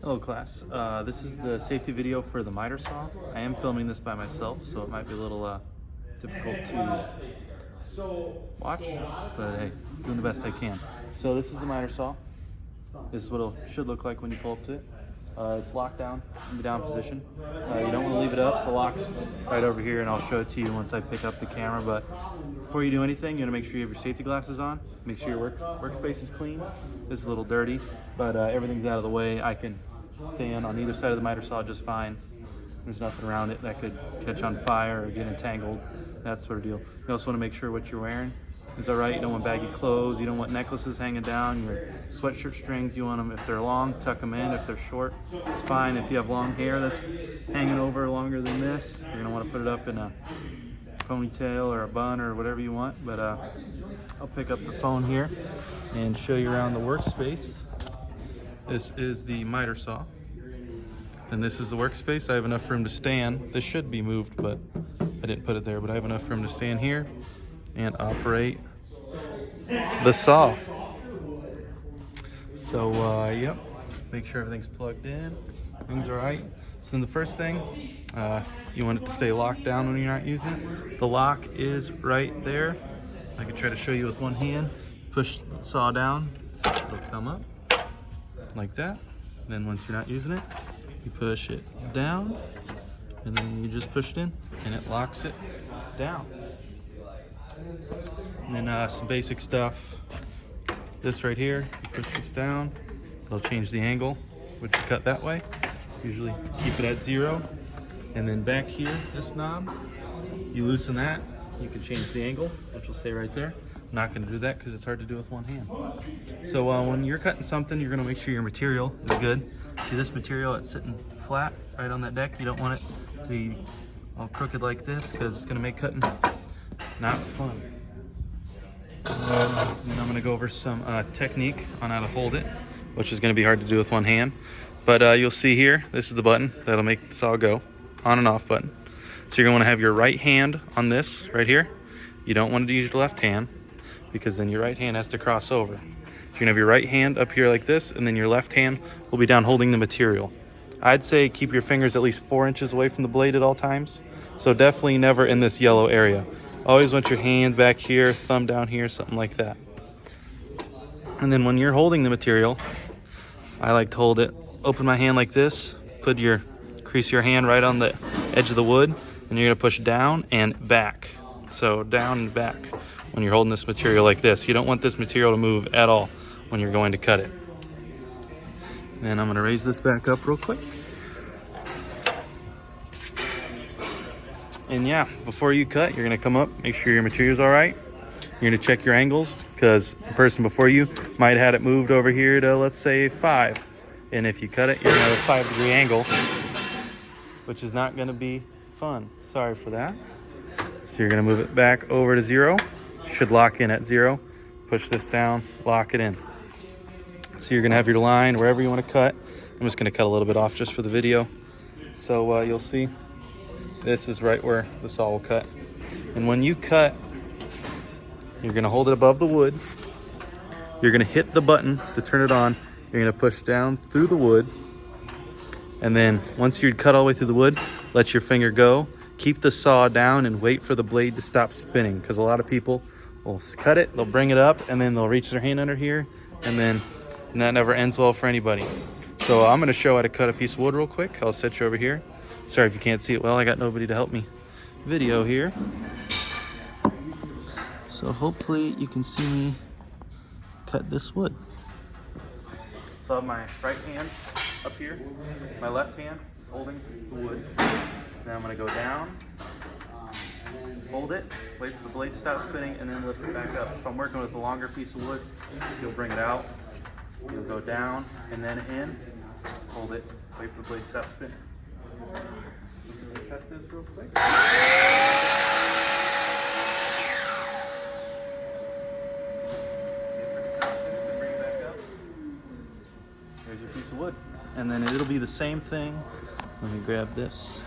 Hello class, this is the safety video for the miter saw. I am filming this by myself, so it might be a little difficult to watch, but hey, doing the best I can. So this is the miter saw. This is what it should look like when you pull up to it. It's locked down in the down position. You don't want to leave it up. The lock's right over here, and I'll show it to you once I pick up the camera. But before you do anything, you want to make sure you have your safety glasses on. Make sure your workspace is clean. This is a little dirty, but everything's out of the way. I can stand on either side of the miter saw just fine. There's nothing around it that could catch on fire or get entangled, that sort of deal. You also want to make sure what you're wearing is all right. You don't want baggy clothes. You don't want necklaces hanging down. Your sweatshirt strings, you want them, if they're long, tuck them in. If they're short, it's fine. If you have long hair that's hanging over longer than this, you're going to want to put it up in a ponytail or a bun or whatever you want. But I'll pick up the phone here and show you around the workspace. This is the miter saw. And this is the workspace. I have enough room to stand. This should be moved, but I didn't put it there. But I have enough room to stand here and operate the saw. So yep, make sure everything's plugged in, things are right. So then the first thing, you want it to stay locked down when you're not using it. The lock is right there. I can try to show you with one hand. Push the saw down, it'll come up like that. Then once you're not using it, you push it down, and then you just push it in, and it locks it down. And then some basic stuff. This right here, you push this down, it'll change the angle, which you cut that way. Usually keep it at 0. And then back here, this knob, you loosen that, you can change the angle, which will say right there. I'm not going to do that because it's hard to do with one hand. So when you're cutting something, you're going to make sure your material is good. See this material, it's sitting flat right on that deck. You don't want it to be all crooked like this because it's going to make cutting not fun. And I'm going to go over some technique on how to hold it, which is going to be hard to do with one hand. But you'll see here, this is the button that'll make the saw go, on and off button. So you're going to want to have your right hand on this right here. You don't want to use your left hand because then your right hand has to cross over. So you're going to have your right hand up here like this, and then your left hand will be down holding the material. I'd say keep your fingers at least 4 inches away from the blade at all times. So definitely never in this yellow area. Always want your hand back here, thumb down here, something like that. And then when you're holding the material, I like to hold it, open my hand like this, crease your hand right on the edge of the wood, and you're gonna push down and back. So down and back when you're holding this material like this. You don't want this material to move at all when you're going to cut it. And I'm gonna raise this back up real quick. And yeah, before you cut, you're gonna come up, make sure your material's all right. You're gonna check your angles because the person before you might have had it moved over here to, let's say, 5. And if you cut it, you're gonna have a 5-degree angle, which is not gonna be fun. Sorry for that. So you're gonna move it back over to 0. Should lock in at 0. Push this down, lock it in. So you're gonna have your line wherever you wanna cut. I'm just gonna cut a little bit off just for the video. So you'll see. This is right where the saw will cut. And when you cut, you're gonna hold it above the wood. You're gonna hit the button to turn it on. You're gonna push down through the wood. And then once you're cut all the way through the wood, let your finger go. Keep the saw down and wait for the blade to stop spinning, because a lot of people will cut it, they'll bring it up, and then they'll reach their hand under here, and that never ends well for anybody. So I'm gonna show how to cut a piece of wood real quick. I'll set you over here. Sorry if you can't see it well, I got nobody to help me video here. So hopefully you can see me cut this wood. So I have my right hand up here, my left hand is holding the wood. Then I'm gonna go down, hold it, wait for the blade to stop spinning, and then lift it back up. If I'm working with a longer piece of wood, you'll bring it out, you'll go down, and then in, hold it, wait for the blade to stop spinning. I'm gonna cut this real quick. Bring it back up. Here's your piece of wood. And then it'll be the same thing. Let me grab this.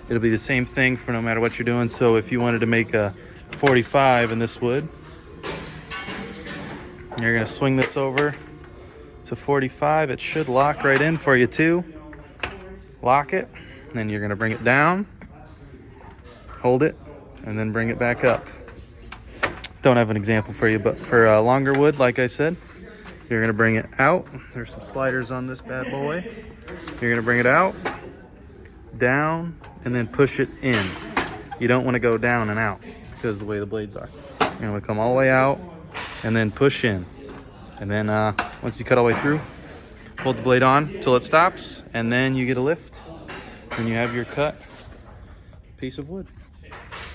It'll be the same thing for no matter what you're doing. So if you wanted to make a 45 in this wood, you're gonna swing this over It's a 45. It should lock right in for you too. Lock it, and then you're gonna bring it down, hold it, and then bring it back up. Don't have an example for you, but for longer wood, like I said, you're gonna bring it out. There's some sliders on this bad boy. You're gonna bring it out, down, and then push it in. You don't wanna go down and out because of the way the blades are. You're gonna come all the way out and then push in. And then once you cut all the way through, hold the blade on till it stops, and then you get a lift, and you have your cut piece of wood.